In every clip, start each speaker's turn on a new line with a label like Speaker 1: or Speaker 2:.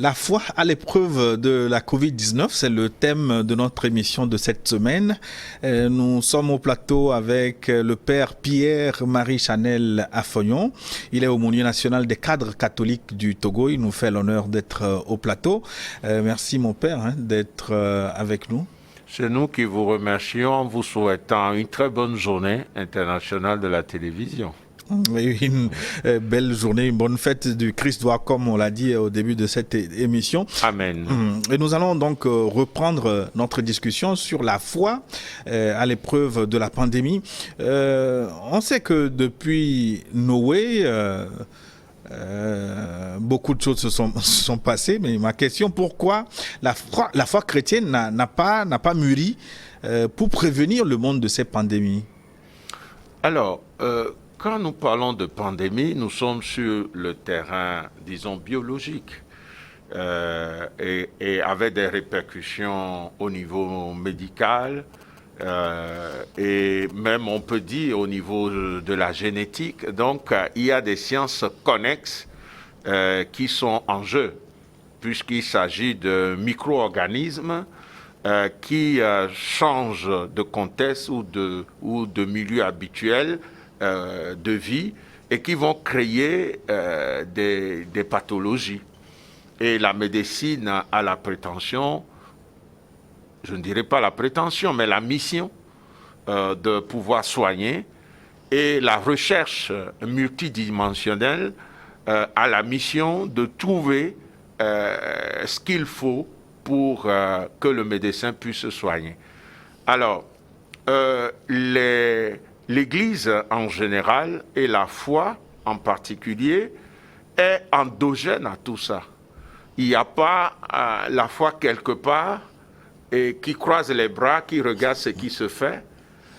Speaker 1: La foi à l'épreuve de la Covid-19, c'est le thème de notre émission de cette semaine. Nous sommes au plateau avec le père Pierre-Marie Chanel Afognon. Il est aumônier national des cadres catholiques du Togo. Il nous fait l'honneur d'être au plateau. Merci mon père d'être avec nous.
Speaker 2: C'est nous qui vous remercions en vous souhaitant une très bonne journée internationale de la télévision.
Speaker 1: Une belle journée, une bonne fête du Christ, comme on l'a dit au début de cette émission.
Speaker 2: Amen.
Speaker 1: Et nous allons donc reprendre notre discussion sur la foi à l'épreuve de la pandémie. On sait que depuis Noé, beaucoup de choses se sont passées, mais ma question, pourquoi la foi chrétienne n'a pas mûri pour prévenir le monde de ces pandémies?
Speaker 2: Alors, quand nous parlons de pandémie, nous sommes sur le terrain, disons, biologique, et avec des répercussions au niveau médical, et même on peut dire au niveau de la génétique. Donc, il y a des sciences connexes qui sont en jeu, puisqu'il s'agit de micro-organismes qui changent de contexte ou de milieu habituel de vie et qui vont créer des pathologies. Et la médecine a la prétention, je ne dirais pas la prétention, mais la mission de pouvoir soigner. Et la recherche multidimensionnelle a la mission de trouver ce qu'il faut pour que le médecin puisse soigner. Alors, l'Église en général et la foi en particulier est endogène à tout ça. Il n'y a pas la foi quelque part et qui croise les bras, qui regarde ce qui se fait,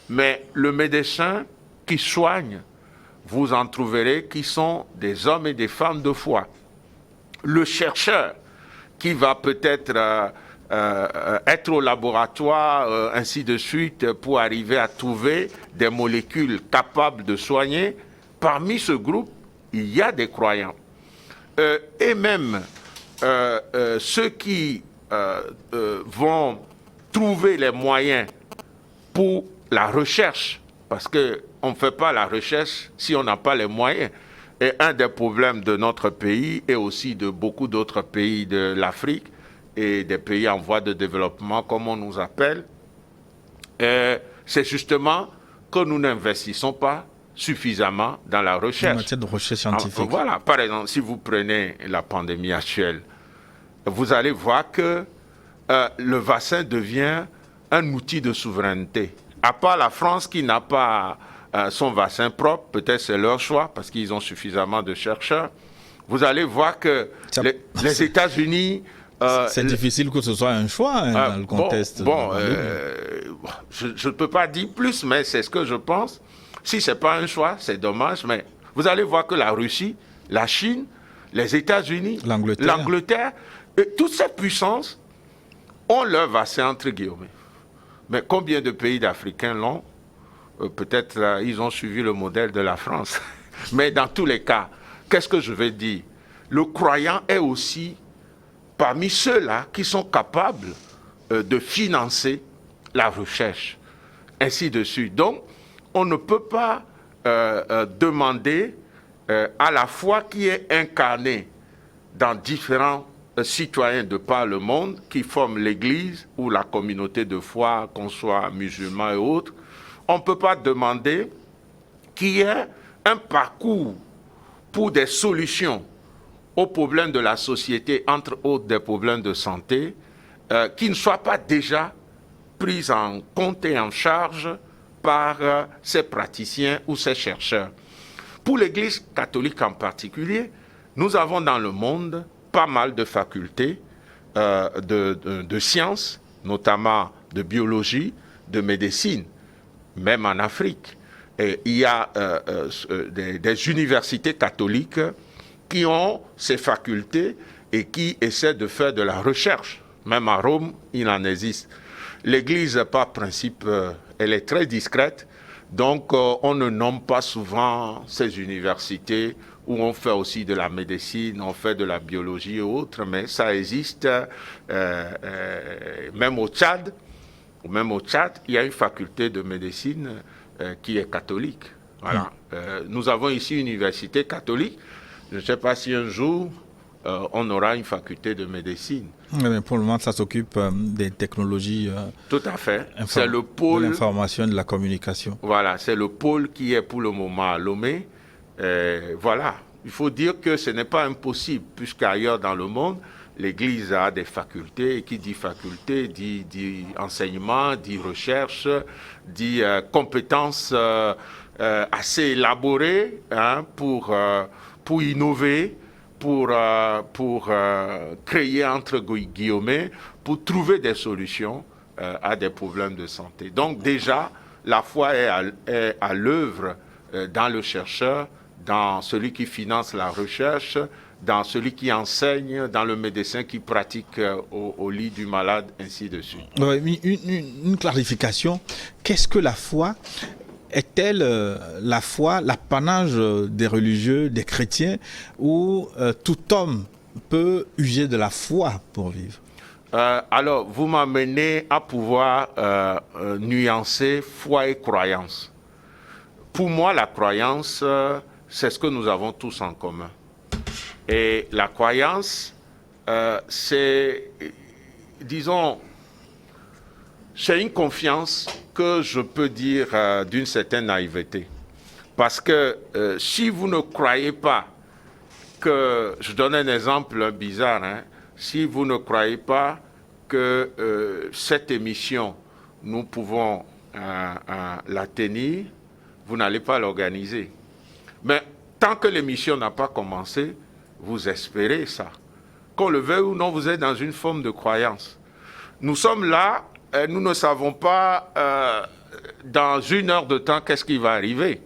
Speaker 2: mais le médecin qui soigne, vous en trouverez qui sont des hommes et des femmes de foi. Le chercheur qui va peut-être être au laboratoire, ainsi de suite, pour arriver à trouver des molécules capables de soigner. Parmi ce groupe, il y a des croyants. Et même ceux qui vont trouver les moyens pour la recherche, parce qu'on ne fait pas la recherche si on n'a pas les moyens. Et un des problèmes de notre pays et aussi de beaucoup d'autres pays de l'Afrique et des pays en voie de développement, comme on nous appelle, c'est justement que nous n'investissons pas suffisamment dans la recherche.
Speaker 1: En matière de recherche scientifique.
Speaker 2: Voilà, par exemple, si vous prenez la pandémie actuelle, vous allez voir que le vaccin devient un outil de souveraineté. À part la France qui n'a pas son vaccin propre, peut-être c'est leur choix parce qu'ils ont suffisamment de chercheurs. Vous allez voir que les États-Unis...
Speaker 1: c'est difficile que ce soit un choix dans le contexte.
Speaker 2: Je ne peux pas dire plus, mais c'est ce que je pense. Si ce n'est pas un choix, c'est dommage, mais vous allez voir que la Russie, la Chine, les États-Unis, l'Angleterre, toutes ces puissances ont leur vaccin entre guillemets. Mais combien de pays d'Africains l'ont? Peut-être ils ont suivi le modèle de la France. Mais dans tous les cas, qu'est-ce que je vais dire? Le croyant est aussi parmi ceux-là qui sont capables de financer la recherche, ainsi de suite. Donc, on ne peut pas demander à la foi qui est incarnée dans différents citoyens de par le monde qui forment l'Église ou la communauté de foi, qu'on soit musulman et autres, on ne peut pas demander qu'il y ait un parcours pour des solutions aux problèmes de la société, entre autres des problèmes de santé, qui ne soient pas déjà pris en compte et en charge par ces praticiens ou ces chercheurs. Pour l'Église catholique en particulier, nous avons dans le monde pas mal de facultés de sciences, notamment de biologie, de médecine, même en Afrique. Et il y a des universités catholiques qui ont ces facultés et qui essaient de faire de la recherche. Même à Rome, il en existe. L'Église, par principe, elle est très discrète, donc on ne nomme pas souvent ces universités où on fait aussi de la médecine, on fait de la biologie et autres, mais ça existe même au Tchad. Même au Tchad, il y a une faculté de médecine qui est catholique. Voilà. Nous avons ici une université catholique. Je ne sais pas si un jour on aura une faculté de médecine.
Speaker 1: Mais pour le moment, ça s'occupe des technologies.
Speaker 2: Tout à fait. C'est le pôle
Speaker 1: de l'information et de la communication.
Speaker 2: Voilà, c'est le pôle qui est pour le moment à Lomé. Voilà. Il faut dire que ce n'est pas impossible, puisqu'ailleurs dans le monde, l'Église a des facultés, et qui dit faculté dit enseignement, dit recherche, dit compétences assez élaborées pour innover, pour créer entre guillemets, pour trouver des solutions à des problèmes de santé. Donc déjà, la foi est à l'œuvre dans le chercheur, dans celui qui finance la recherche, dans celui qui enseigne, dans le médecin qui pratique au lit du malade, ainsi de suite.
Speaker 1: Une clarification. Qu'est-ce que la foi? Est-elle la foi l'apanage des religieux, des chrétiens, ou tout homme peut user de la foi pour vivre?
Speaker 2: Alors, vous m'amenez à pouvoir nuancer foi et croyance. Pour moi, la croyance, c'est ce que nous avons tous en commun. Et la croyance, c'est, disons, c'est une confiance que je peux dire d'une certaine naïveté. Parce que si vous ne croyez pas que, je donne un exemple bizarre, si vous ne croyez pas que cette émission, nous pouvons la tenir, vous n'allez pas l'organiser. Mais tant que l'émission n'a pas commencé, vous espérez ça. Qu'on le veuille ou non, vous êtes dans une forme de croyance. Nous sommes là, nous ne savons pas dans une heure de temps qu'est-ce qui va arriver.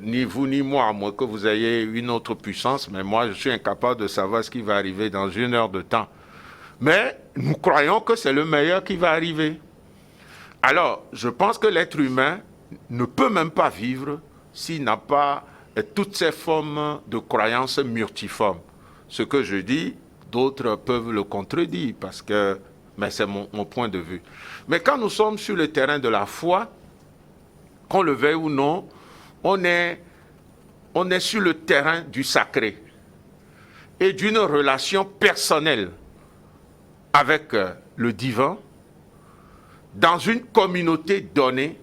Speaker 2: Ni vous ni moi, à moins que vous ayez une autre puissance, mais moi je suis incapable de savoir ce qui va arriver dans une heure de temps. Mais nous croyons que c'est le meilleur qui va arriver. Alors, je pense que l'être humain ne peut même pas vivre s'il n'a pas toutes ces formes de croyances multiformes. Ce que je dis, d'autres peuvent le contredire, mais c'est mon point de vue. Mais quand nous sommes sur le terrain de la foi, qu'on le veuille ou non, on est sur le terrain du sacré et d'une relation personnelle avec le divin dans une communauté donnée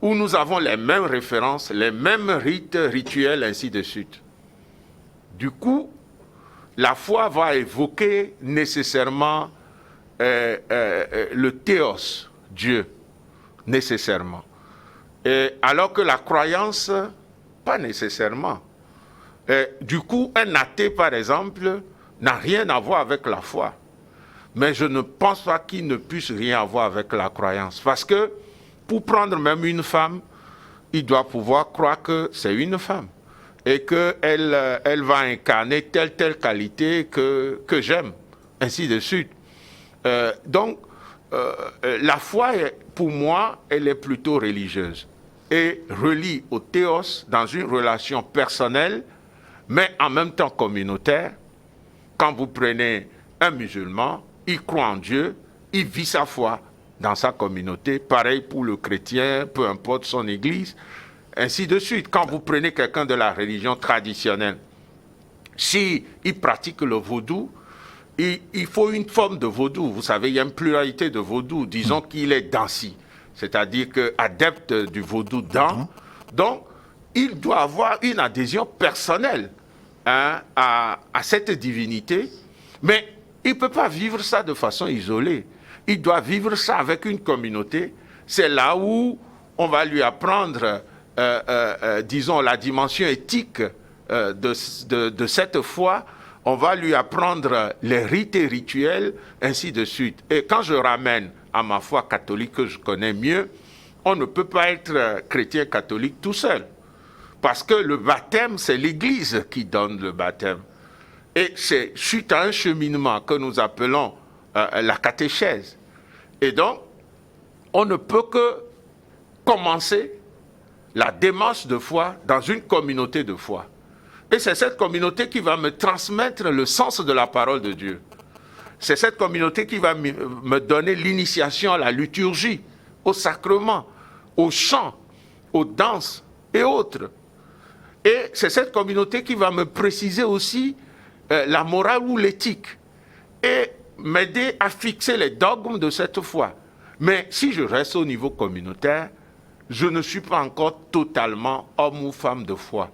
Speaker 2: où nous avons les mêmes références, les mêmes rites, rituels, ainsi de suite. Du coup, la foi va évoquer nécessairement le théos, Dieu, nécessairement. Alors que la croyance, pas nécessairement. Du coup, un athée, par exemple, n'a rien à voir avec la foi. Mais je ne pense pas qu'il ne puisse rien avoir avec la croyance. Parce que, pour prendre même une femme, il doit pouvoir croire que c'est une femme. Et qu'elle va incarner telle qualité que j'aime, ainsi de suite. Donc, la foi, pour moi, elle est plutôt religieuse. Et relie au théos dans une relation personnelle, mais en même temps communautaire. Quand vous prenez un musulman, il croit en Dieu, il vit sa foi dans sa communauté. Pareil pour le chrétien, peu importe son église, ainsi de suite. Quand vous prenez quelqu'un de la religion traditionnelle, s'il pratique le vaudou, il faut une forme de vaudou. Vous savez, il y a une pluralité de vaudou. Disons qu'il est dansi, c'est-à-dire qu'adepte du vaudou dans. Donc, il doit avoir une adhésion personnelle à cette divinité, mais il ne peut pas vivre ça de façon isolée. Il doit vivre ça avec une communauté. C'est là où on va lui apprendre, disons, la dimension éthique de cette foi. On va lui apprendre les rites et rituels, ainsi de suite. Et quand je ramène à ma foi catholique que je connais mieux, on ne peut pas être chrétien catholique tout seul. Parce que le baptême, c'est l'Église qui donne le baptême. Et c'est suite à un cheminement que nous appelons la catéchèse. Et donc, on ne peut que commencer la démarche de foi dans une communauté de foi. Et c'est cette communauté qui va me transmettre le sens de la parole de Dieu. C'est cette communauté qui va me donner l'initiation à la liturgie, au sacrement, au chant, aux danses et autres. Et c'est cette communauté qui va me préciser aussi la morale ou l'éthique et m'aider à fixer les dogmes de cette foi. Mais si je reste au niveau communautaire, je ne suis pas encore totalement homme ou femme de foi.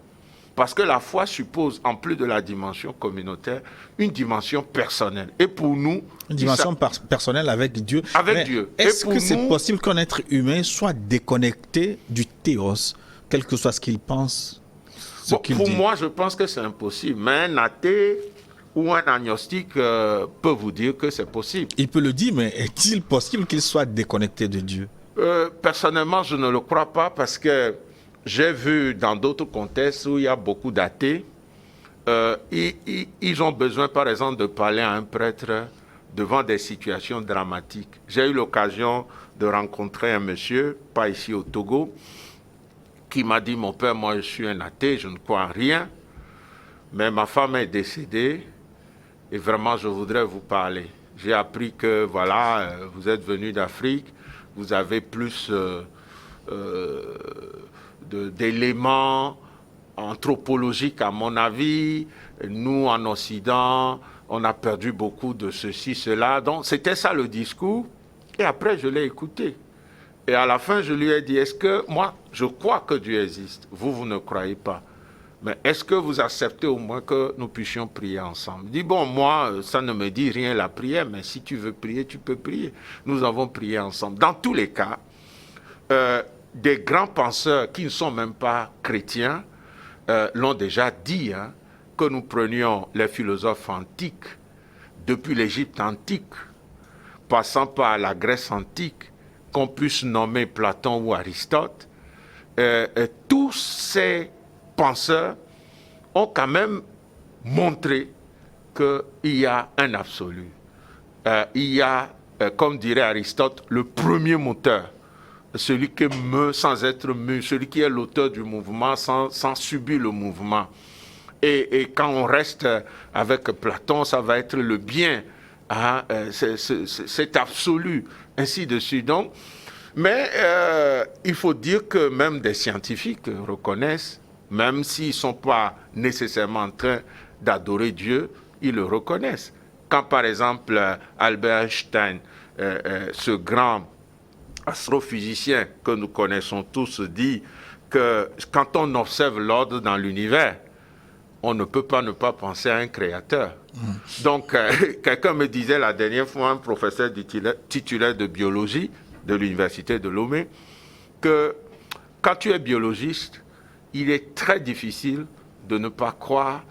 Speaker 2: Parce que la foi suppose, en plus de la dimension communautaire, une dimension personnelle. Et pour nous...
Speaker 1: Une dimension personnelle avec Dieu.
Speaker 2: Avec Dieu.
Speaker 1: Est-ce que c'est possible qu'un être humain soit déconnecté du théos, quel que soit ce qu'il pense,
Speaker 2: pour moi, je pense que c'est impossible. Mais un athée ou un agnostique peut vous dire que c'est possible.
Speaker 1: Il peut le dire, mais est-il possible qu'il soit déconnecté de Dieu?
Speaker 2: Personnellement, je ne le crois pas parce que j'ai vu dans d'autres contextes où il y a beaucoup d'athées, ils ont besoin, par exemple, de parler à un prêtre devant des situations dramatiques. J'ai eu l'occasion de rencontrer un monsieur, pas ici au Togo, qui m'a dit, mon père, moi je suis un athée, je ne crois en rien, mais ma femme est décédée et vraiment je voudrais vous parler. J'ai appris que, voilà, vous êtes venu d'Afrique, vous avez plus... d'éléments anthropologiques à mon avis. Nous, en Occident, on a perdu beaucoup de ceci, cela. Donc, c'était ça le discours. Et après, je l'ai écouté. Et à la fin, je lui ai dit, est-ce que moi, je crois que Dieu existe. Vous ne croyez pas. Mais est-ce que vous acceptez au moins que nous puissions prier ensemble? Il dit, bon, moi, ça ne me dit rien la prière, mais si tu veux prier, tu peux prier. Nous avons prié ensemble. Dans tous les cas, des grands penseurs qui ne sont même pas chrétiens l'ont déjà dit, hein, que nous prenions les philosophes antiques, depuis l'Égypte antique, passant par la Grèce antique, qu'on puisse nommer Platon ou Aristote, tous ces penseurs ont quand même montré qu'il y a un absolu. Il y a, comme dirait Aristote, le premier moteur. Celui qui meut sans être mu, celui qui est l'auteur du mouvement sans subir le mouvement. Et quand on reste avec Platon, ça va être le bien, hein, c'est absolu, ainsi de suite. Donc, mais il faut dire que même des scientifiques reconnaissent, même s'ils ne sont pas nécessairement en train d'adorer Dieu, ils le reconnaissent. Quand par exemple Albert Einstein, ce grand astrophysicien que nous connaissons tous, dit que quand on observe l'ordre dans l'univers, on ne peut pas ne pas penser à un créateur. Donc, quelqu'un me disait la dernière fois, un professeur titulaire de biologie de l'université de Lomé, que quand tu es biologiste, il est très difficile de ne pas croire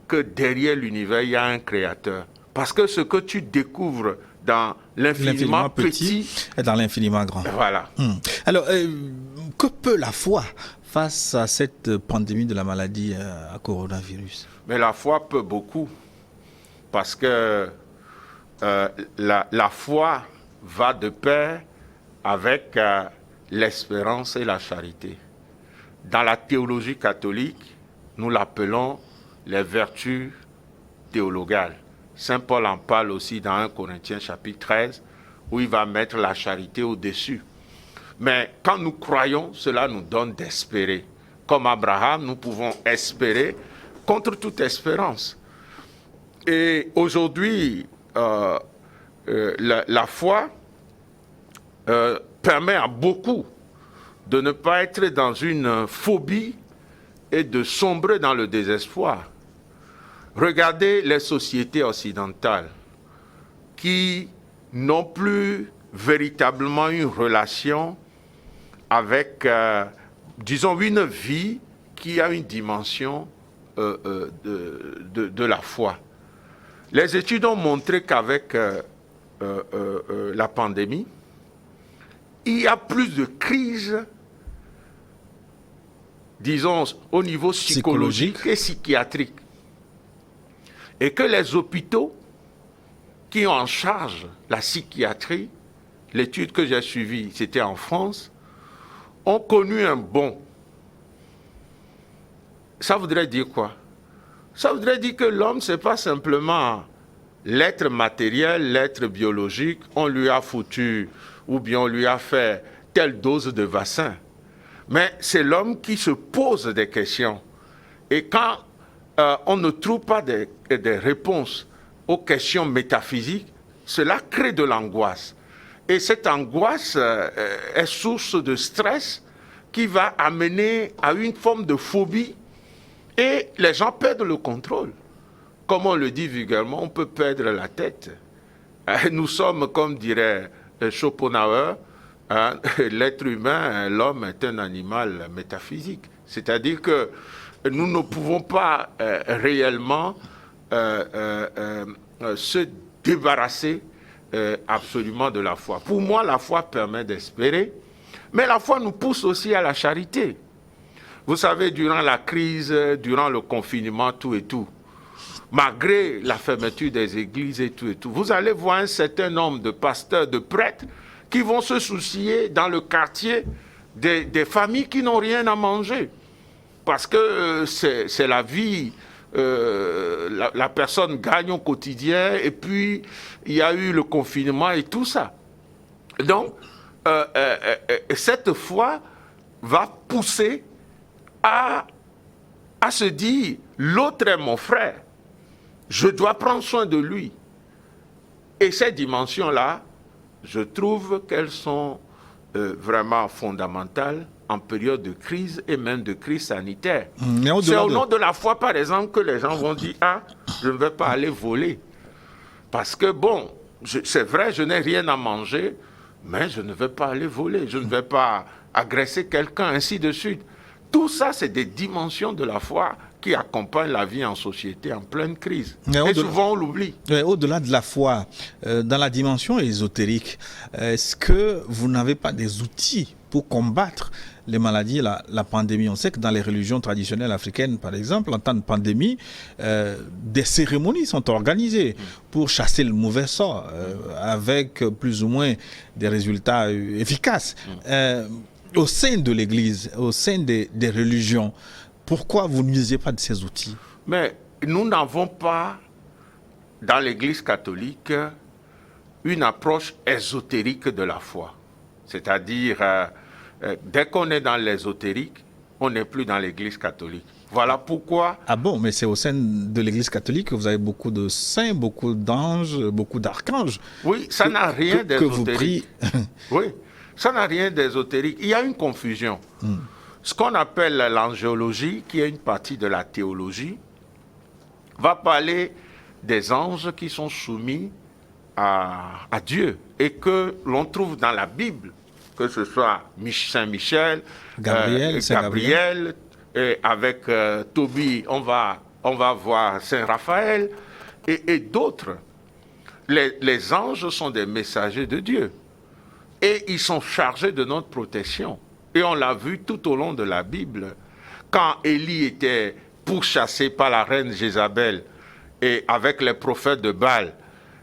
Speaker 2: que derrière l'univers, il y a un créateur. Parce que ce que tu découvres dans l'infiniment petit
Speaker 1: et dans l'infiniment grand.
Speaker 2: Voilà.
Speaker 1: Alors, que peut la foi face à cette pandémie de la maladie à coronavirus?
Speaker 2: Mais la foi peut beaucoup. Parce que la foi va de pair avec l'espérance et la charité. Dans la théologie catholique, nous l'appelons les vertus théologales. Saint Paul en parle aussi dans 1 Corinthiens chapitre 13, où il va mettre la charité au-dessus. Mais quand nous croyons, cela nous donne d'espérer. Comme Abraham, nous pouvons espérer contre toute espérance. Et aujourd'hui, la foi permet à beaucoup de ne pas être dans une phobie et de sombrer dans le désespoir. Regardez les sociétés occidentales qui n'ont plus véritablement une relation avec, disons, une vie qui a une dimension de la foi. Les études ont montré qu'avec la pandémie, il y a plus de crises, disons, au niveau psychologique et psychiatrique. Et que les hôpitaux qui ont en charge la psychiatrie, l'étude que j'ai suivie, c'était en France, ont connu un bond. Ça voudrait dire quoi? Ça voudrait dire que l'homme, ce n'est pas simplement l'être matériel, l'être biologique, on lui a foutu ou bien on lui a fait telle dose de vaccin. Mais c'est l'homme qui se pose des questions. Et quand on ne trouve pas des réponses aux questions métaphysiques, cela crée de l'angoisse. Et cette angoisse est source de stress qui va amener à une forme de phobie et les gens perdent le contrôle. Comme on le dit vulgairement, on peut perdre la tête. Nous sommes, comme dirait Schopenhauer, l'être humain, l'homme est un animal métaphysique. C'est-à-dire que nous ne pouvons pas réellement se débarrasser absolument de la foi. Pour moi, la foi permet d'espérer, mais la foi nous pousse aussi à la charité. Vous savez, durant la crise, durant le confinement, tout et tout, malgré la fermeture des églises et tout, vous allez voir un certain nombre de pasteurs, de prêtres, qui vont se soucier dans le quartier des familles qui n'ont rien à manger. Parce que c'est la vie, la personne gagne au quotidien, et puis il y a eu le confinement et tout ça. Donc, cette foi va pousser à se dire, l'autre est mon frère, je dois prendre soin de lui. Et ces dimensions-là, je trouve qu'elles sont vraiment fondamentales en période de crise et même de crise sanitaire. C'est au nom de la foi, par exemple, que les gens vont dire « Ah, je ne vais pas aller voler. » Parce que, bon, c'est vrai, je n'ai rien à manger, mais je ne vais pas aller voler. Je ne vais pas agresser quelqu'un, ainsi de suite. Tout ça, c'est des dimensions de la foi qui accompagnent la vie en société en pleine crise. Et souvent, on l'oublie.
Speaker 1: Au-delà de la foi, dans la dimension ésotérique, est-ce que vous n'avez pas des outils pour combattre les maladies, la pandémie? On sait que dans les religions traditionnelles africaines, par exemple, en temps de pandémie, des cérémonies sont organisées pour chasser le mauvais sort, avec plus ou moins des résultats efficaces. Au sein de l'Église, au sein des religions, pourquoi vous n'utilisez pas de ces outils?
Speaker 2: Mais nous n'avons pas, dans l'Église catholique, une approche ésotérique de la foi. C'est-à-dire, dès qu'on est dans l'ésotérique, on n'est plus dans l'Église catholique. Voilà pourquoi...
Speaker 1: Ah bon, mais c'est au sein de l'Église catholique que vous avez beaucoup de saints, beaucoup d'anges, beaucoup d'archanges.
Speaker 2: Oui, ça n'a rien d'ésotérique. Oui, ça n'a rien d'ésotérique. Il y a une confusion. Ce qu'on appelle l'angéologie, qui est une partie de la théologie, va parler des anges qui sont soumis à Dieu et que l'on trouve dans la Bible, que ce soit Saint Michel, Gabriel, et avec Tobie, on va voir Saint Raphaël et d'autres. Les anges sont des messagers de Dieu et ils sont chargés de notre protection. Et on l'a vu tout au long de la Bible. Quand Élie était pourchassé par la reine Jézabel et avec les prophètes de Baal,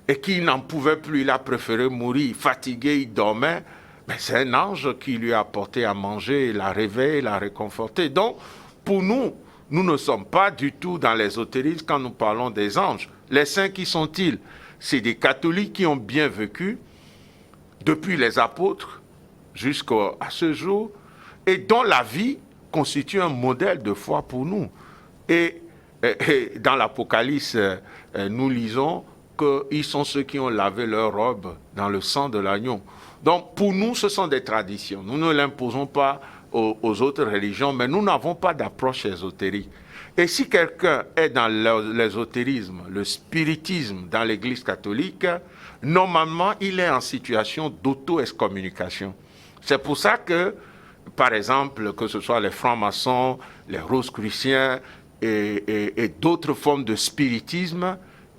Speaker 2: et qu'il n'en pouvait plus, il a préféré mourir, fatigué, il dormait, mais c'est un ange qui lui a apporté à manger, l'a réveillé, l'a réconforté. Donc, pour nous, nous ne sommes pas du tout dans l'ésotérisme quand nous parlons des anges. Les saints, qui sont-ils? C'est des catholiques qui ont bien vécu, depuis les apôtres jusqu'à ce jour, et dont la vie constitue un modèle de foi pour nous. Et dans l'Apocalypse, nous lisons qu'ils sont ceux qui ont lavé leurs robes dans le sang de l'agneau. Donc pour nous, ce sont des traditions. Nous ne l'imposons pas aux autres religions, mais nous n'avons pas d'approche ésotérique. Et si quelqu'un est dans l'ésotérisme, le spiritisme dans l'Église catholique, normalement, il est en situation d'auto-excommunication. C'est pour ça que, par exemple, que ce soit les francs-maçons, les rosicruciens et d'autres formes de spiritisme,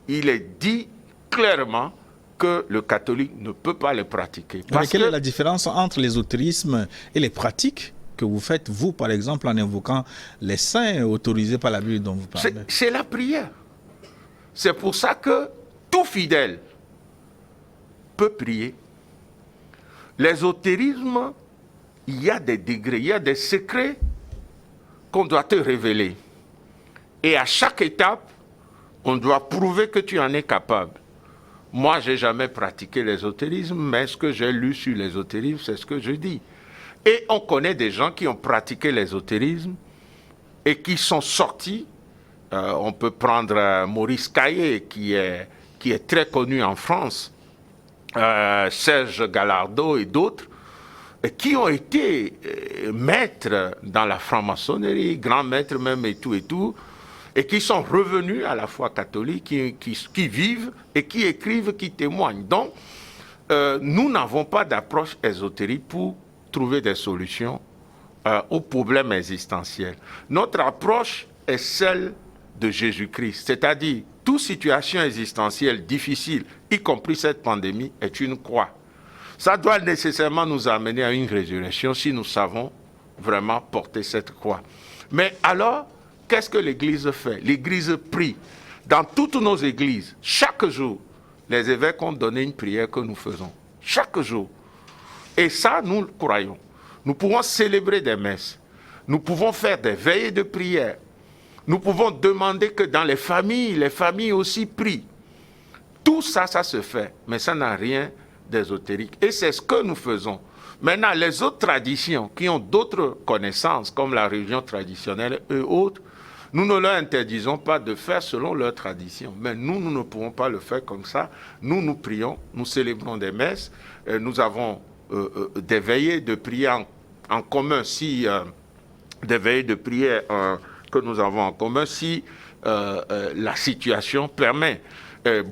Speaker 2: il est dit clairement que le catholique ne peut pas les pratiquer.
Speaker 1: Mais quelle est la différence entre l'ésotérisme et les pratiques que vous faites, vous, par exemple, en invoquant les saints autorisés par la Bible dont vous parlez?
Speaker 2: C'est la prière. C'est pour ça que tout fidèle peut prier. L'ésotérisme, il y a des degrés, il y a des secrets qu'on doit te révéler. Et à chaque étape, on doit prouver que tu en es capable. Moi, je n'ai jamais pratiqué l'ésotérisme, mais ce que j'ai lu sur l'ésotérisme, c'est ce que je dis. Et on connaît des gens qui ont pratiqué l'ésotérisme et qui sont sortis. On peut prendre Maurice Caillé, qui est très connu en France, Serge Gallardo et d'autres, qui ont été maîtres dans la franc-maçonnerie, grands maîtres même et tout, et qui sont revenus à la foi catholique, qui vivent et qui écrivent, qui témoignent. Donc, nous n'avons pas d'approche ésotérique pour trouver des solutions aux problèmes existentiels. Notre approche est celle de Jésus-Christ, c'est-à-dire toute situation existentielle difficile, y compris cette pandémie, est une croix. Ça doit nécessairement nous amener à une résurrection si nous savons vraiment porter cette croix. Mais alors, qu'est-ce que l'Église fait? L'Église prie. Dans toutes nos églises, chaque jour, les évêques ont donné une prière que nous faisons. Chaque jour. Et ça, nous croyons. Nous pouvons célébrer des messes. Nous pouvons faire des veillées de prière. Nous pouvons demander que dans les familles aussi prient. Tout ça, ça se fait. Mais ça n'a rien d'ésotérique. Et c'est ce que nous faisons. Maintenant, les autres traditions qui ont d'autres connaissances, comme la religion traditionnelle et autres, nous ne leur interdisons pas de faire selon leurs traditions. Mais nous ne pouvons pas le faire comme ça. Nous prions, nous célébrons des messes, nous avons des veillées de prière en commun, des veillées de prière que nous avons en commun, si la situation permet.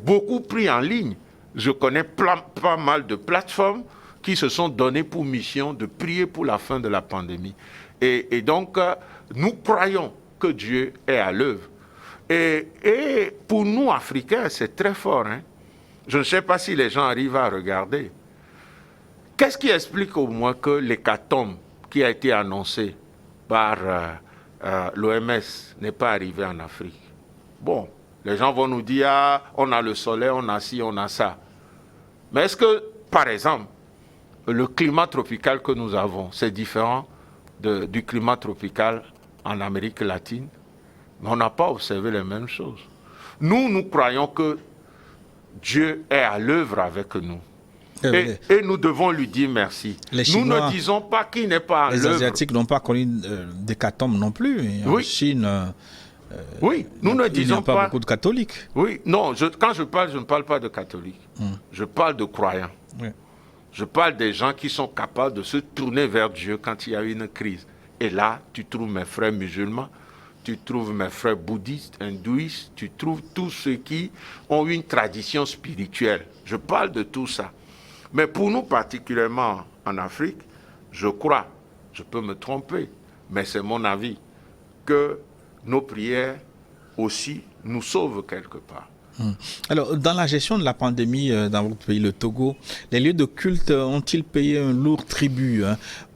Speaker 2: Beaucoup prient en ligne. Je connais pas mal de plateformes qui se sont données pour mission de prier pour la fin de la pandémie. Et donc, nous croyons que Dieu est à l'œuvre. Et pour nous, Africains, c'est très fort. Hein? Je ne sais pas si les gens arrivent à regarder. Qu'est-ce qui explique au moins que l'hécatombe qui a été annoncé par l'OMS n'est pas arrivé en Afrique? Bon, les gens vont nous dire, ah, on a le soleil, on a ci, on a ça. Mais est-ce que, par exemple, le climat tropical que nous avons, c'est différent du climat tropical en Amérique latine? Mais on n'a pas observé les mêmes choses. Nous croyons que Dieu est à l'œuvre avec nous. Et nous devons lui dire merci. Nous ne disons pas qu'il n'est pas à l'œuvre.
Speaker 1: Les Asiatiques n'ont pas connu d'hécatombe non plus. Et en Chine,
Speaker 2: oui, nous ne disons
Speaker 1: il n'y a pas beaucoup de catholiques.
Speaker 2: Oui, non, quand je ne parle pas de catholiques. Je parle de croyants. Oui. Je parle des gens qui sont capables de se tourner vers Dieu quand il y a une crise. Et là, tu trouves mes frères musulmans, tu trouves mes frères bouddhistes, hindouistes, tu trouves tous ceux qui ont une tradition spirituelle. Je parle de tout ça. Mais pour nous, particulièrement en Afrique, je crois, je peux me tromper, mais c'est mon avis, que nos prières aussi nous sauvent quelque part.
Speaker 1: Alors, dans la gestion de la pandémie dans votre pays, le Togo, les lieux de culte ont-ils payé un lourd tribut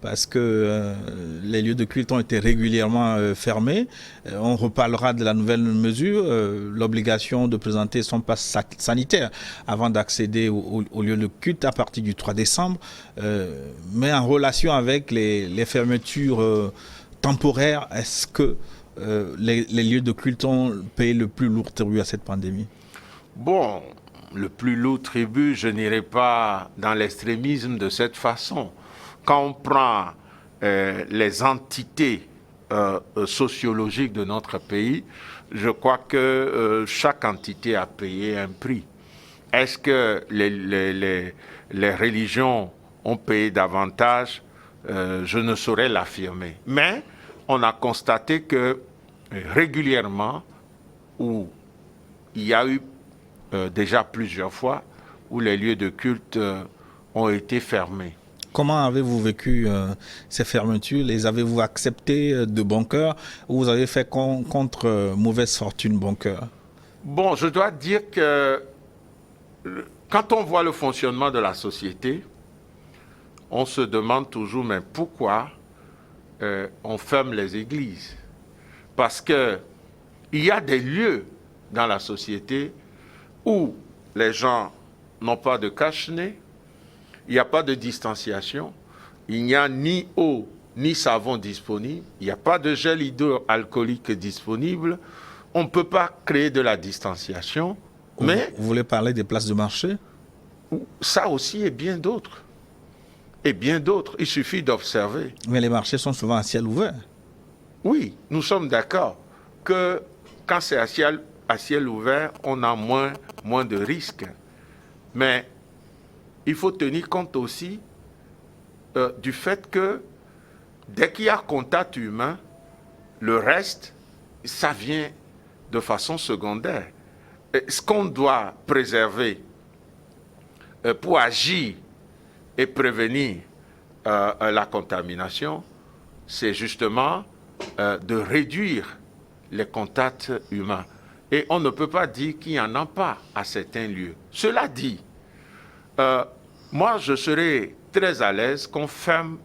Speaker 1: parce que les lieux de culte ont été régulièrement fermés. On reparlera de la nouvelle mesure, l'obligation de présenter son passe sanitaire avant d'accéder au lieu de culte à partir du 3 décembre. Mais en relation avec les fermetures temporaires, est-ce que les lieux de culte ont payé le plus lourd tribut à cette pandémie?
Speaker 2: Bon, le plus lourd tribut, je n'irai pas dans l'extrémisme de cette façon. Quand on prend les entités sociologiques de notre pays, je crois que chaque entité a payé un prix. Est-ce que les religions ont payé davantage? Je ne saurais l'affirmer. Mais on a constaté que régulièrement, où il y a eu déjà plusieurs fois où les lieux de culte ont été fermés.
Speaker 1: Comment avez-vous vécu ces fermetures? Les avez-vous acceptées de bon cœur ou vous avez fait contre mauvaise fortune bon cœur?
Speaker 2: Bon, je dois dire que quand on voit le fonctionnement de la société, on se demande toujours, mais pourquoi on ferme les églises? Parce qu'il y a des lieux dans la société où les gens n'ont pas de cache-nez, il n'y a pas de distanciation, il n'y a ni eau ni savon disponible, il n'y a pas de gel hydroalcoolique disponible, on ne peut pas créer de la distanciation, mais...
Speaker 1: Vous voulez parler des places de marché?
Speaker 2: Ça aussi et bien d'autres. Et bien d'autres, il suffit d'observer.
Speaker 1: Mais les marchés sont souvent à ciel ouvert.
Speaker 2: Oui, nous sommes d'accord que quand c'est à ciel ouvert, on a moins de risques. Mais il faut tenir compte aussi du fait que dès qu'il y a contact humain, le reste, ça vient de façon secondaire. Et ce qu'on doit préserver pour agir et prévenir la contamination, c'est justement de réduire les contacts humains. Et on ne peut pas dire qu'il n'y en a pas à certains lieux. Cela dit, moi je serais très à l'aise qu'on ferme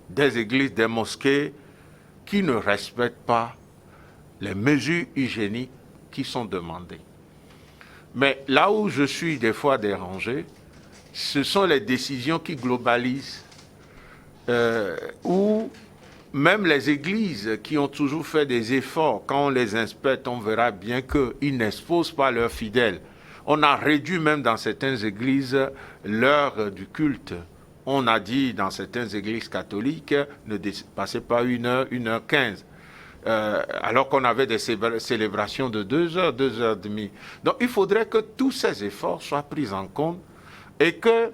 Speaker 2: des églises, des mosquées qui ne respectent pas les mesures hygiéniques qui sont demandées. Mais là où je suis des fois dérangé, ce sont les décisions qui globalisent, où même les églises qui ont toujours fait des efforts, quand on les inspecte, on verra bien qu'ils n'exposent pas leurs fidèles. On a réduit même dans certaines églises l'heure du culte. On a dit dans certaines églises catholiques, ne dépassez pas 1h, 1h15. Alors qu'on avait des célébrations de 2h, 2h30. Donc il faudrait que tous ces efforts soient pris en compte et que,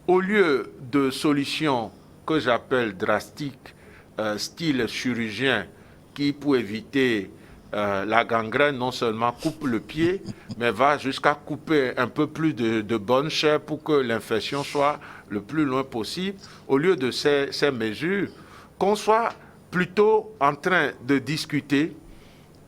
Speaker 2: au lieu de solutions que j'appelle drastiques, style chirurgien, qui pour éviter la gangrène non seulement coupe le pied, mais va jusqu'à couper un peu plus de bonne chair pour que l'infection soit le plus loin possible, au lieu de ces mesures, qu'on soit plutôt en train de discuter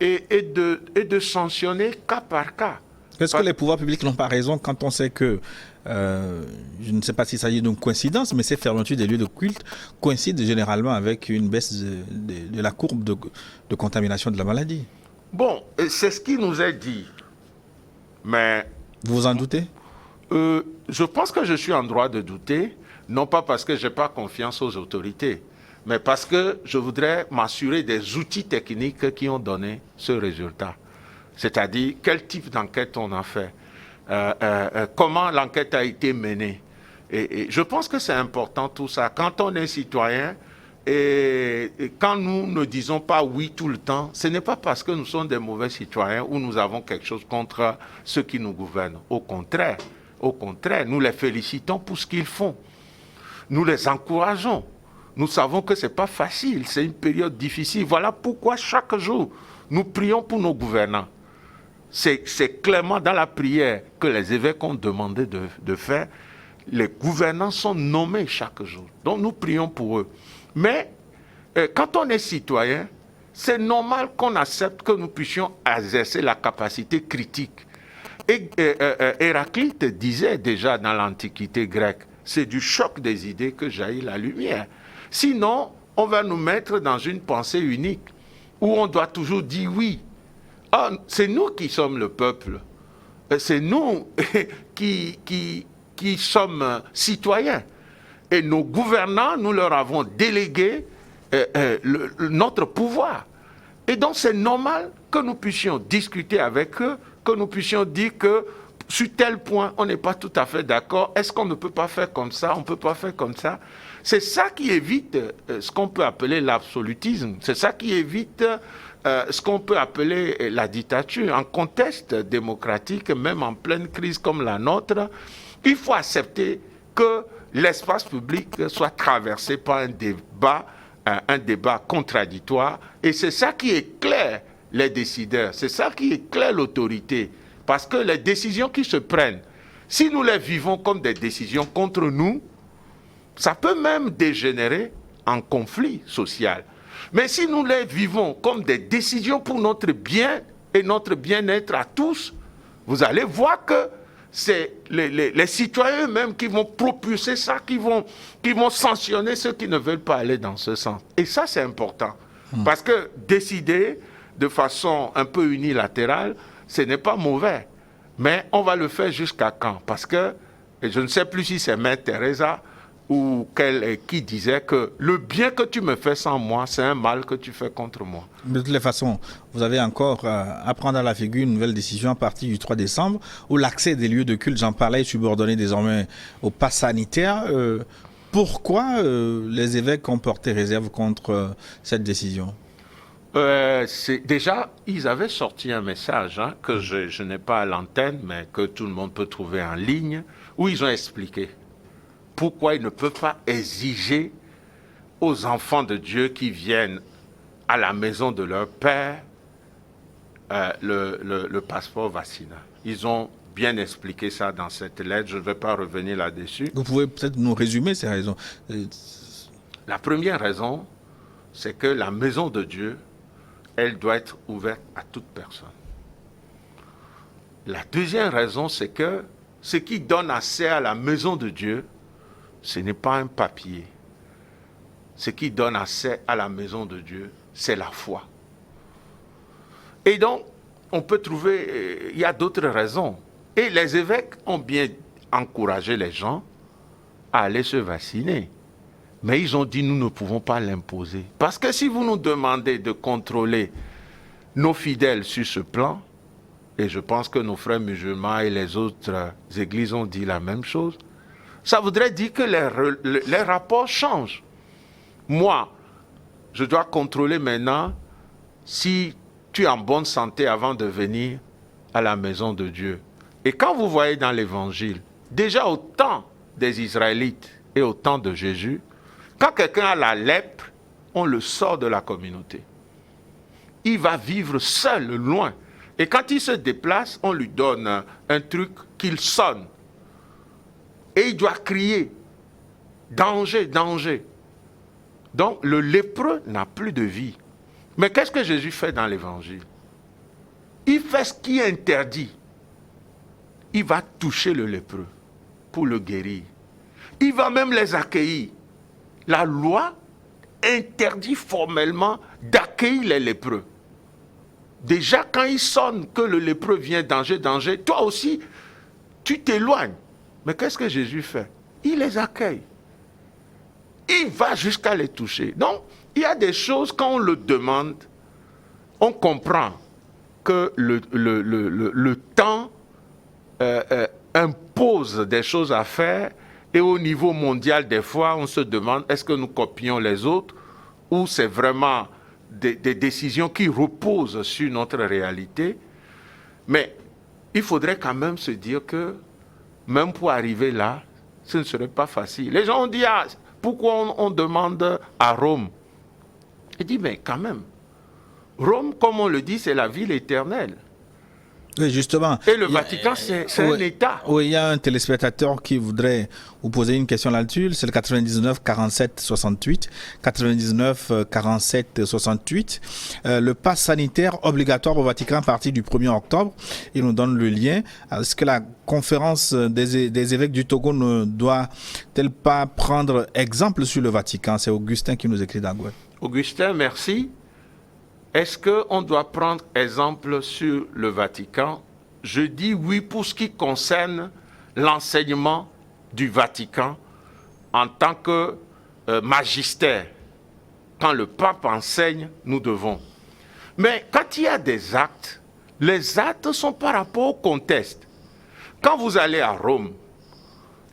Speaker 2: et de sanctionner cas par cas.
Speaker 1: Est-ce que les pouvoirs publics n'ont pas raison quand on sait que, je ne sais pas s'il s'agit d'une coïncidence, mais ces fermetures des lieux de culte coïncident généralement avec une baisse de la courbe de contamination de la maladie?
Speaker 2: Bon, c'est ce qui nous est dit, mais...
Speaker 1: Vous vous en doutez?
Speaker 2: Je pense que je suis en droit de douter, non pas parce que je n'ai pas confiance aux autorités, mais parce que je voudrais m'assurer des outils techniques qui ont donné ce résultat. C'est-à-dire, quel type d'enquête on a fait, comment l'enquête a été menée. Et je pense que c'est important tout ça. Quand on est citoyen, et quand nous ne disons pas oui tout le temps, ce n'est pas parce que nous sommes des mauvais citoyens ou nous avons quelque chose contre ceux qui nous gouvernent. Au contraire, nous les félicitons pour ce qu'ils font. Nous les encourageons. Nous savons que ce n'est pas facile, c'est une période difficile. Voilà pourquoi chaque jour, nous prions pour nos gouvernants. C'est clairement dans la prière que les évêques ont demandé de faire. Les gouvernants sont nommés chaque jour. Donc nous prions pour eux. Mais quand on est citoyen, c'est normal qu'on accepte que nous puissions exercer la capacité critique. Et Héraclite disait déjà dans l'Antiquité grecque, c'est du choc des idées que jaillit la lumière. Sinon, on va nous mettre dans une pensée unique où on doit toujours dire oui. Ah, c'est nous qui sommes le peuple. C'est nous qui sommes citoyens. Et nos gouvernants, nous leur avons délégué notre pouvoir. Et donc c'est normal que nous puissions discuter avec eux, que nous puissions dire que sur tel point, on n'est pas tout à fait d'accord. Est-ce qu'on ne peut pas faire comme ça? On ne peut pas faire comme ça. C'est ça qui évite ce qu'on peut appeler l'absolutisme. C'est ça qui évite ce qu'on peut appeler la dictature. En contexte démocratique, même en pleine crise comme la nôtre, il faut accepter que l'espace public soit traversé par un débat contradictoire. Et c'est ça qui éclaire les décideurs. C'est ça qui éclaire l'autorité. Parce que les décisions qui se prennent, si nous les vivons comme des décisions contre nous, ça peut même dégénérer en conflit social. Mais si nous les vivons comme des décisions pour notre bien et notre bien-être à tous, vous allez voir que c'est les citoyens eux-mêmes qui vont propulser ça, qui vont sanctionner ceux qui ne veulent pas aller dans ce sens. Et ça, c'est important. Parce que décider de façon un peu unilatérale, ce n'est pas mauvais. Mais on va le faire jusqu'à quand? Parce que, et je ne sais plus si c'est Mère Teresa ou qui disait que le bien que tu me fais sans moi, c'est un mal que tu fais contre moi.
Speaker 1: De toutes les façons, vous avez encore à prendre à la figure une nouvelle décision à partir du 3 décembre où l'accès des lieux de culte, j'en parlais, est subordonné désormais au pass sanitaire. Pourquoi les évêques ont porté réserve contre cette décision?
Speaker 2: Déjà, ils avaient sorti un message que je n'ai pas à l'antenne, mais que tout le monde peut trouver en ligne, où ils ont expliqué pourquoi ils ne peuvent pas exiger aux enfants de Dieu qui viennent à la maison de leur père le passeport vaccinal. Ils ont bien expliqué ça dans cette lettre, je ne vais pas revenir là-dessus.
Speaker 1: Vous pouvez peut-être nous résumer ces raisons?
Speaker 2: La première raison, c'est que la maison de Dieu, elle doit être ouverte à toute personne. La deuxième raison, c'est que ce qui donne accès à la maison de Dieu, ce n'est pas un papier. Ce qui donne accès à la maison de Dieu, c'est la foi. Et donc, on peut trouver, il y a d'autres raisons. Et les évêques ont bien encouragé les gens à aller se vacciner. Mais ils ont dit, nous ne pouvons pas l'imposer. Parce que si vous nous demandez de contrôler nos fidèles sur ce plan, et je pense que nos frères musulmans et les autres églises ont dit la même chose, ça voudrait dire que les rapports changent. Moi, je dois contrôler maintenant si tu es en bonne santé avant de venir à la maison de Dieu. Et quand vous voyez dans l'Évangile, déjà au temps des Israélites et au temps de Jésus, quand quelqu'un a la lèpre, on le sort de la communauté. Il va vivre seul, loin. Et quand il se déplace, on lui donne un truc qu'il sonne. Et il doit crier, danger, danger. Donc le lépreux n'a plus de vie. Mais qu'est-ce que Jésus fait dans l'Évangile? Il fait ce qui est interdit. Il va toucher le lépreux pour le guérir. Il va même les accueillir. La loi interdit formellement d'accueillir les lépreux. Déjà, quand il sonne que le lépreux vient, danger, danger, toi aussi, tu t'éloignes. Mais qu'est-ce que Jésus fait? Il les accueille. Il va jusqu'à les toucher. Donc, il y a des choses, quand on le demande, on comprend que le temps impose des choses à faire. Et au niveau mondial, des fois, on se demande, est-ce que nous copions les autres ou c'est vraiment des décisions qui reposent sur notre réalité? Mais il faudrait quand même se dire que, même pour arriver là, ce ne serait pas facile. Les gens ont dit, pourquoi on demande à Rome? Il dit, mais quand même, Rome, comme on le dit, c'est la ville éternelle.
Speaker 1: Oui, justement.
Speaker 2: Et le Vatican, c'est un État.
Speaker 1: Oui, il y a un téléspectateur qui voudrait vous poser une question là-dessus. C'est le 99 47 68. 99 47 68. Le pass sanitaire obligatoire au Vatican à partir du 1er octobre. Il nous donne le lien. Est-ce que la conférence des évêques du Togo ne doit-elle pas prendre exemple sur le Vatican? C'est Augustin qui nous écrit d'Angoulême.
Speaker 2: Augustin, merci. Est-ce qu'on doit prendre exemple sur le Vatican? Je dis oui pour ce qui concerne l'enseignement du Vatican en tant que magistère. Quand le pape enseigne, nous devons. Mais quand il y a des actes, les actes sont par rapport au contexte. Quand vous allez à Rome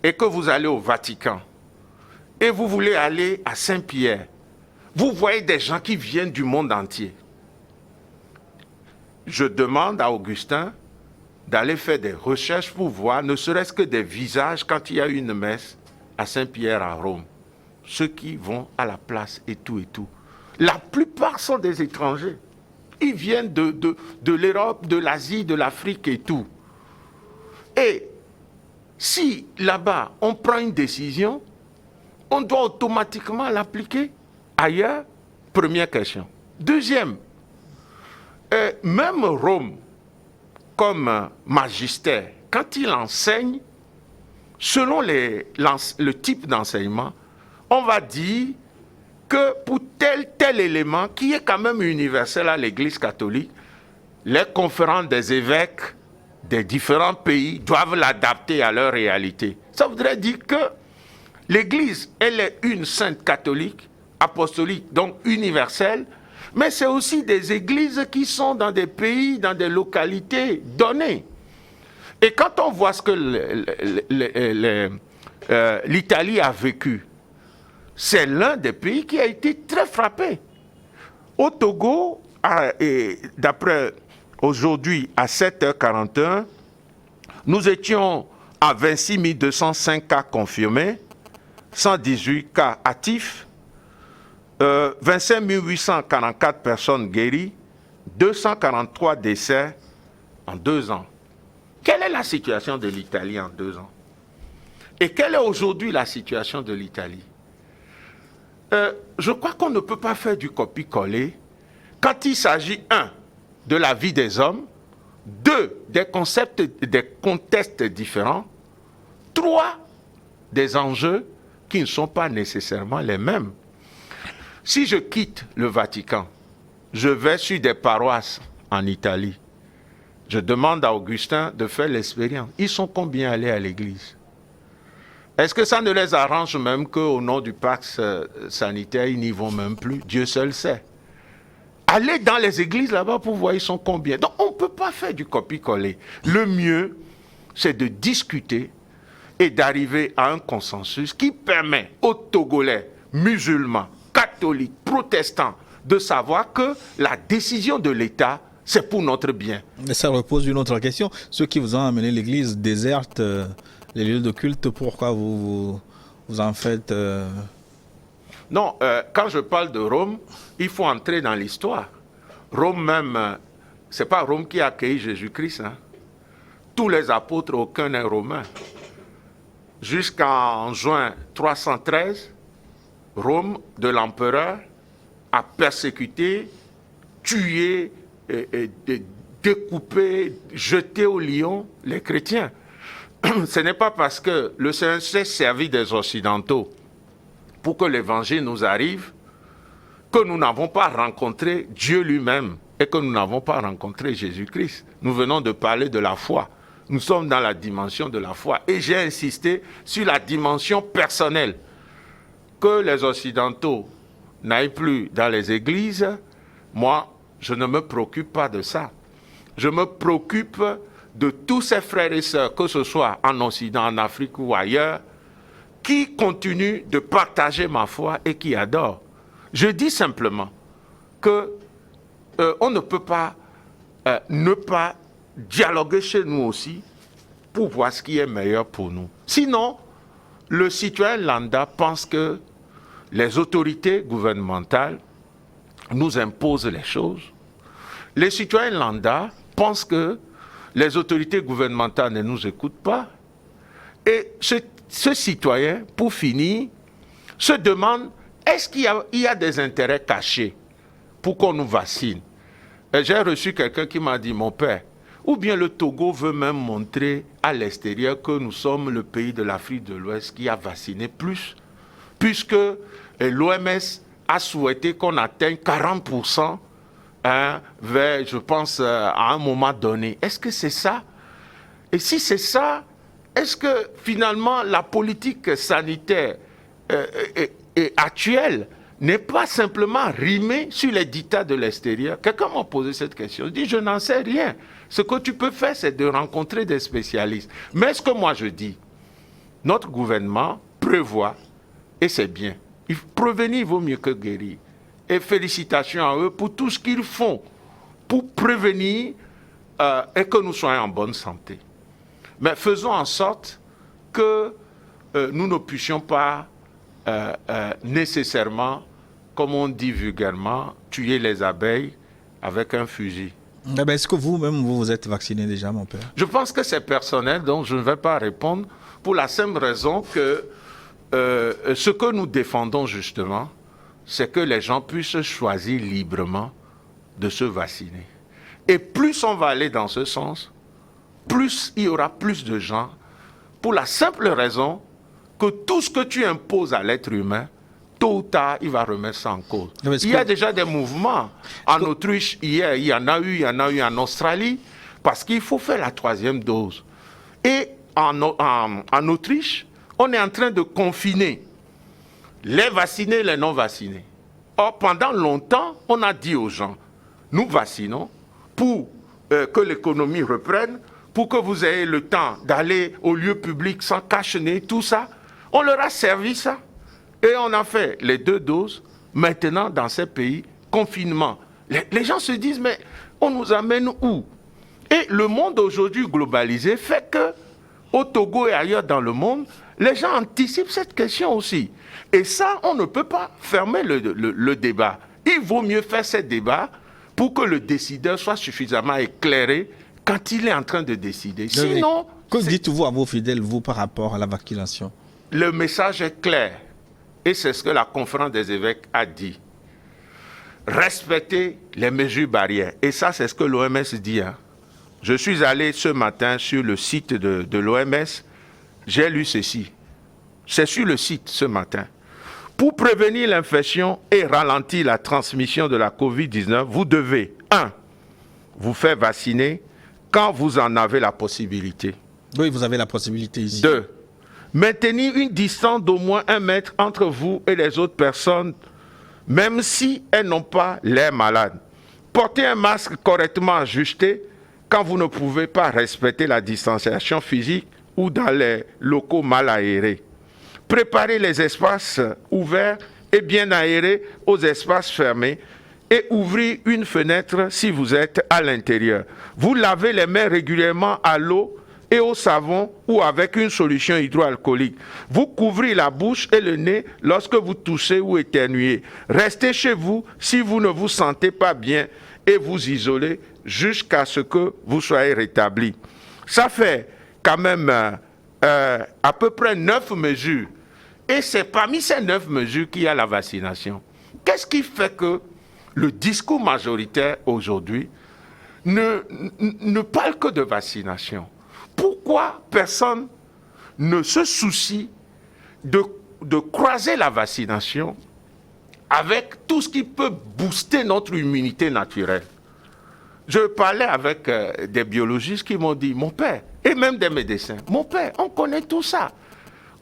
Speaker 2: et que vous allez au Vatican et vous voulez aller à Saint-Pierre, vous voyez des gens qui viennent du monde entier. Je demande à Augustin d'aller faire des recherches pour voir, ne serait-ce que des visages quand il y a une messe à Saint-Pierre à Rome. Ceux qui vont à la place et tout et tout. La plupart sont des étrangers. Ils viennent de l'Europe, de l'Asie, de l'Afrique et tout. Et si là-bas on prend une décision, on doit automatiquement l'appliquer ailleurs. Première question. Deuxième, même Rome, comme magistère, quand il enseigne, selon le type d'enseignement, on va dire que pour tel élément, qui est quand même universel à l'Église catholique, les conférences des évêques des différents pays doivent l'adapter à leur réalité. Ça voudrait dire que L'Église, elle est une sainte catholique, apostolique, donc universelle, mais c'est aussi des églises qui sont dans des pays, dans des localités données. Et quand on voit ce que l'Italie a vécu, c'est l'un des pays qui a été très frappé. Au Togo, d'après aujourd'hui à 7h41, nous étions à 26 205 cas confirmés, 118 cas actifs, 25 844 personnes guéries, 243 décès en 2 ans. Quelle est la situation de l'Italie en 2 ans? Et quelle est aujourd'hui la situation de l'Italie? Je crois qu'on ne peut pas faire du copier-coller quand il s'agit, 1, de la vie des hommes, 2, des concepts, des contextes différents, 3, des enjeux qui ne sont pas nécessairement les mêmes. Si je quitte le Vatican, je vais sur des paroisses en Italie. Je demande à Augustin de faire l'expérience. Ils sont combien allés à l'église? Est-ce que ça ne les arrange même qu'au nom du pax sanitaire, ils n'y vont même plus? Dieu seul sait. Allez dans les églises là-bas pour voir ils sont combien. Donc on ne peut pas faire du copier-coller. Le mieux, c'est de discuter et d'arriver à un consensus qui permet aux Togolais, musulmans, catholiques, protestants, de savoir que la décision de l'État, c'est pour notre bien.
Speaker 1: Mais ça repose une autre question. Ceux qui vous ont amené l'église déserte, les lieux de culte, pourquoi vous en faites
Speaker 2: Non, quand je parle de Rome, il faut entrer dans l'histoire. Rome même, c'est pas Rome qui a accueilli Jésus-Christ. Hein. Tous les apôtres, aucun n'est romain. Jusqu'en juin 313, Rome de l'empereur a persécuté, tué, découpé, jeté au lion les chrétiens. Ce n'est pas parce que le Seigneur s'est servi des Occidentaux pour que l'évangile nous arrive que nous n'avons pas rencontré Dieu lui-même et que nous n'avons pas rencontré Jésus-Christ. Nous venons de parler de la foi. Nous sommes dans la dimension de la foi. Et j'ai insisté sur la dimension personnelle. Que les Occidentaux n'aillent plus dans les églises, moi, je ne me préoccupe pas de ça. Je me préoccupe de tous ces frères et sœurs, que ce soit en Occident, en Afrique ou ailleurs, qui continuent de partager ma foi et qui adorent. Je dis simplement que on ne peut pas ne pas dialoguer chez nous aussi pour voir ce qui est meilleur pour nous. Sinon, le citoyen lambda pense que les autorités gouvernementales nous imposent les choses. Les citoyens lambda pensent que les autorités gouvernementales ne nous écoutent pas. Et ce citoyen, pour finir, se demande, est-ce qu'il y a des intérêts cachés pour qu'on nous vaccine? Et j'ai reçu quelqu'un qui m'a dit, mon père, ou bien le Togo veut même montrer à l'extérieur que nous sommes le pays de l'Afrique de l'Ouest qui a vacciné plus, puisque l'OMS a souhaité qu'on atteigne 40% vers, je pense, à un moment donné. Est-ce que c'est ça? Et si c'est ça, est-ce que finalement la politique sanitaire actuelle n'est pas simplement rimée sur les dictats de l'extérieur? Quelqu'un m'a posé cette question. Je dis, je n'en sais rien. Ce que tu peux faire, c'est de rencontrer des spécialistes. Mais ce que moi je dis, notre gouvernement prévoit, et c'est bien, prévenir vaut mieux que guérir. Et félicitations à eux pour tout ce qu'ils font pour prévenir et que nous soyons en bonne santé. Mais faisons en sorte que nous ne puissions pas nécessairement, comme on dit vulgairement, tuer les abeilles avec un fusil.
Speaker 1: Est-ce que vous-même, vous êtes vacciné déjà, mon père?
Speaker 2: Je pense que c'est personnel, donc je ne vais pas répondre pour la simple raison que ce que nous défendons justement, c'est que les gens puissent choisir librement de se vacciner. Et plus on va aller dans ce sens, plus il y aura plus de gens, pour la simple raison que tout ce que tu imposes à l'être humain, tôt ou tard, il va remettre ça en cause. Il y a déjà des mouvements. En Autriche, hier, il y en a eu en Australie, parce qu'il faut faire la 3e dose. Et en Autriche, on est en train de confiner les vaccinés et les non-vaccinés. Or, pendant longtemps, on a dit aux gens, nous vaccinons pour que l'économie reprenne, pour que vous ayez le temps d'aller au lieu public sans cache-nez, tout ça. On leur a servi ça. Et on a fait les 2 doses. Maintenant, dans ces pays, confinement. Les gens se disent, mais on nous amène où? Et le monde aujourd'hui globalisé fait que, au Togo et ailleurs dans le monde, les gens anticipent cette question aussi. Et ça, on ne peut pas fermer le débat. Il vaut mieux faire ce débat pour que le décideur soit suffisamment éclairé quand il est en train de décider. Sinon...
Speaker 1: Que dites-vous à vos fidèles, vous, par rapport à la vaccination?
Speaker 2: Le message est clair. Et c'est ce que la conférence des évêques a dit. Respectez les mesures barrières. Et ça, c'est ce que l'OMS dit. Je suis allé ce matin sur le site de l'OMS. J'ai lu ceci. C'est sur le site ce matin. Pour prévenir l'infection et ralentir la transmission de la COVID-19, vous devez, 1, vous faire vacciner quand vous en avez la possibilité.
Speaker 1: Oui, vous avez la possibilité ici.
Speaker 2: 2, maintenir une distance d'au moins 1 mètre entre vous et les autres personnes, même si elles n'ont pas l'air malades. Portez un masque correctement ajusté quand vous ne pouvez pas respecter la distanciation physique ou dans les locaux mal aérés. Préparez les espaces ouverts et bien aérés aux espaces fermés et ouvrez une fenêtre si vous êtes à l'intérieur. Vous lavez les mains régulièrement à l'eau et au savon ou avec une solution hydroalcoolique. Vous couvrez la bouche et le nez lorsque vous toussez ou éternuez. Restez chez vous si vous ne vous sentez pas bien et vous isolez jusqu'à ce que vous soyez rétabli. Ça fait quand même à peu près 9 mesures. Et c'est parmi ces 9 mesures qu'il y a la vaccination. Qu'est-ce qui fait que le discours majoritaire aujourd'hui ne parle que de vaccination? Pourquoi personne ne se soucie de croiser la vaccination avec tout ce qui peut booster notre immunité naturelle? Je parlais avec des biologistes qui m'ont dit, mon père, et même des médecins, mon père, on connaît tout ça.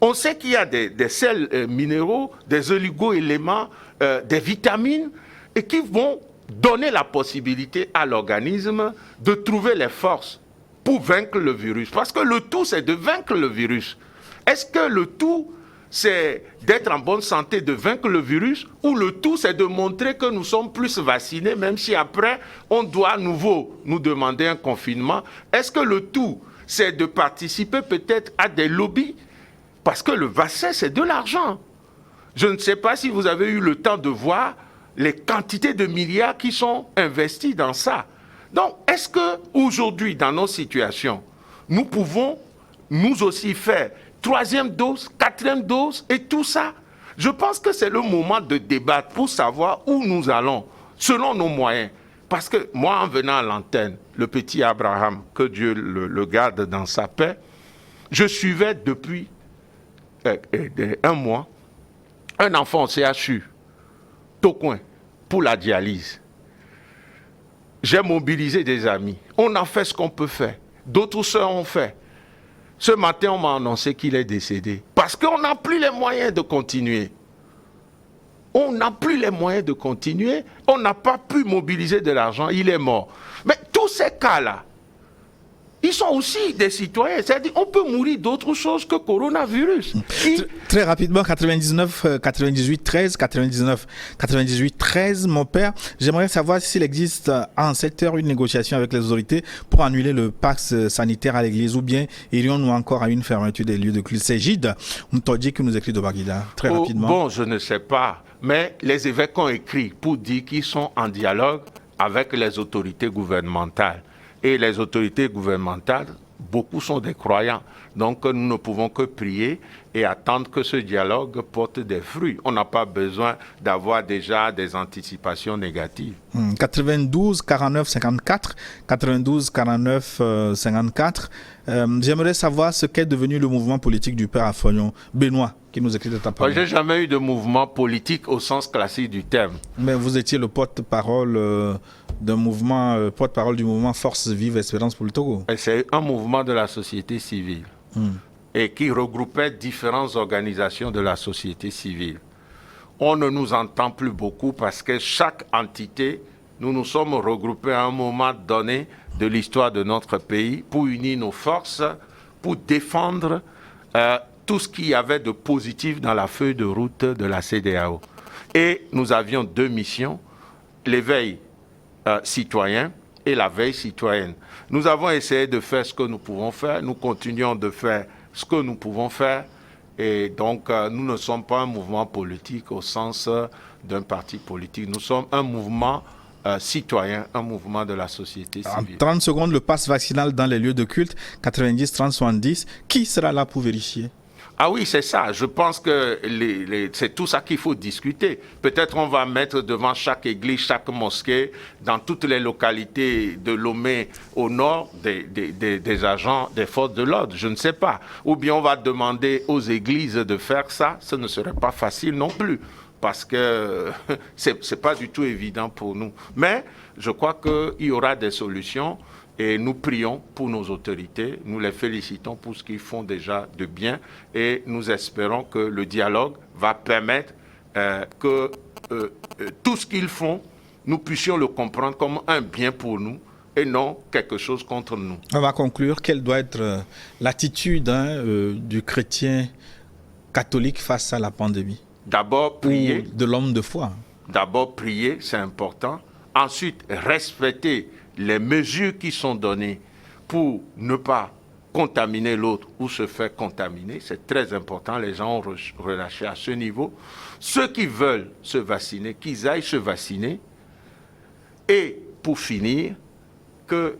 Speaker 2: On sait qu'il y a des sels minéraux, des oligo-éléments, des vitamines, et qui vont donner la possibilité à l'organisme de trouver les forces pour vaincre le virus. Parce que le tout, c'est de vaincre le virus. Est-ce que le tout, c'est d'être en bonne santé, de vaincre le virus, ou le tout, c'est de montrer que nous sommes plus vaccinés, même si après, on doit à nouveau nous demander un confinement? Est-ce que le tout, c'est de participer peut-être à des lobbies? Parce que le vaccin, c'est de l'argent. Je ne sais pas si vous avez eu le temps de voir les quantités de milliards qui sont investis dans ça. Donc, est-ce qu'aujourd'hui, dans nos situations, nous pouvons nous aussi faire 3e dose, 4e dose et tout ça? Je pense que c'est le moment de débattre pour savoir où nous allons, selon nos moyens. Parce que moi, en venant à l'antenne, le petit Abraham, que Dieu le garde dans sa paix, je suivais depuis 1 mois un enfant au CHU, Tocoin, pour la dialyse. J'ai mobilisé des amis. On a fait ce qu'on peut faire. D'autres sœurs ont fait. Ce matin, on m'a annoncé qu'il est décédé. Parce qu'on n'a plus les moyens de continuer. On n'a plus les moyens de continuer. On n'a pas pu mobiliser de l'argent. Il est mort. Mais tous ces cas-là, ils sont aussi des citoyens. C'est-à-dire qu'on peut mourir d'autre chose que coronavirus.
Speaker 1: Très rapidement, 99, 98, 13, 99, 98, 13, mon père. J'aimerais savoir s'il existe en cette heure une négociation avec les autorités pour annuler le pass sanitaire à l'église, ou bien irions-nous encore à une fermeture des lieux de culte? C'est Gide Mtodji qui nous écrit de Baguida. Très rapidement.
Speaker 2: Bon, je ne sais pas. Mais les évêques ont écrit pour dire qu'ils sont en dialogue avec les autorités gouvernementales. Et les autorités gouvernementales, beaucoup sont des croyants. Donc nous ne pouvons que prier et attendre que ce dialogue porte des fruits. On n'a pas besoin d'avoir déjà des anticipations négatives.
Speaker 1: 92 49 54, 92 49 54. J'aimerais savoir ce qu'est devenu le mouvement politique du Père Afognon. Benoît, qui nous écrit de ta parole.
Speaker 2: Je n'ai jamais eu de mouvement politique au sens classique du terme.
Speaker 1: Mais vous étiez le porte-parole d'un mouvement, porte-parole du mouvement Force Vive Espérance pour le Togo.
Speaker 2: C'est un mouvement de la société civile. et qui regroupait différentes organisations de la société civile. On ne nous entend plus beaucoup parce que chaque entité, nous nous sommes regroupés à un moment donné de l'histoire de notre pays pour unir nos forces, pour défendre tout ce qu'il y avait de positif dans la feuille de route de la CEDEAO. Et nous avions 2 missions, l'éveil citoyen et la veille citoyenne. Nous avons essayé de faire ce que nous pouvons faire, nous continuons de faire ce que nous pouvons faire, et donc nous ne sommes pas un mouvement politique au sens d'un parti politique, nous sommes un mouvement citoyen, un mouvement de la société civile.
Speaker 1: En 30 secondes, le pass vaccinal dans les lieux de culte, 90, 30, 70, qui sera là pour vérifier?
Speaker 2: Ah oui, c'est ça. Je pense que c'est tout ça qu'il faut discuter. Peut-être on va mettre devant chaque église, chaque mosquée, dans toutes les localités de Lomé au nord, des agents des forces de l'ordre. Je ne sais pas. Ou bien on va demander aux églises de faire ça. Ce ne serait pas facile non plus, parce que c'est pas du tout évident pour nous. Mais je crois qu'il y aura des solutions. Et nous prions pour nos autorités, nous les félicitons pour ce qu'ils font déjà de bien et nous espérons que le dialogue va permettre que tout ce qu'ils font, nous puissions le comprendre comme un bien pour nous et non quelque chose contre nous.
Speaker 1: On va conclure. Quelle doit être l'attitude du chrétien catholique face à la pandémie?
Speaker 2: D'abord, prier.
Speaker 1: Ou de l'homme de foi.
Speaker 2: D'abord, prier, c'est important. Ensuite, respecter les mesures qui sont données pour ne pas contaminer l'autre ou se faire contaminer. C'est très important, les gens ont relâché à ce niveau. Ceux qui veulent se vacciner, qu'ils aillent se vacciner. Et pour finir, que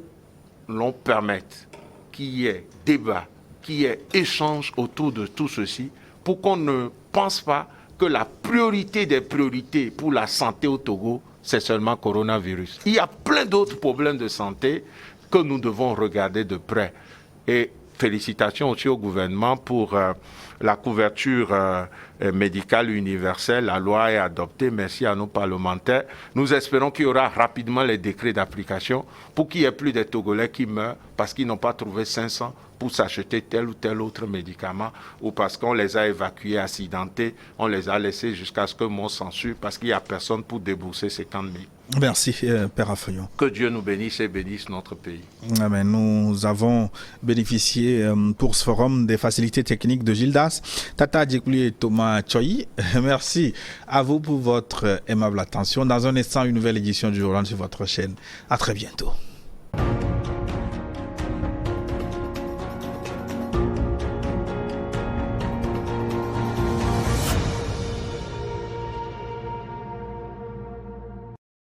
Speaker 2: l'on permette qu'il y ait débat, qu'il y ait échange autour de tout ceci, pour qu'on ne pense pas que la priorité des priorités pour la santé au Togo, c'est seulement coronavirus. Il y a plein d'autres problèmes de santé que nous devons regarder de près. Et félicitations aussi au gouvernement pour la couverture médicale universelle. La loi est adoptée. Merci à nos parlementaires. Nous espérons qu'il y aura rapidement les décrets d'application pour qu'il n'y ait plus de Togolais qui meurent parce qu'ils n'ont pas trouvé 500 pour s'acheter tel ou tel autre médicament ou parce qu'on les a évacués accidentés, on les a laissés jusqu'à ce que mot censure parce qu'il n'y a personne pour débourser 50 000.
Speaker 1: Merci, Père Affoyon.
Speaker 2: Que Dieu nous bénisse et bénisse notre pays.
Speaker 1: Amen. Nous avons bénéficié pour ce forum des facilités techniques de Gildas, Tata Djekouli et Thomas Choyi. Merci à vous pour votre aimable attention. Dans un instant, une nouvelle édition du journal sur votre chaîne. À très bientôt.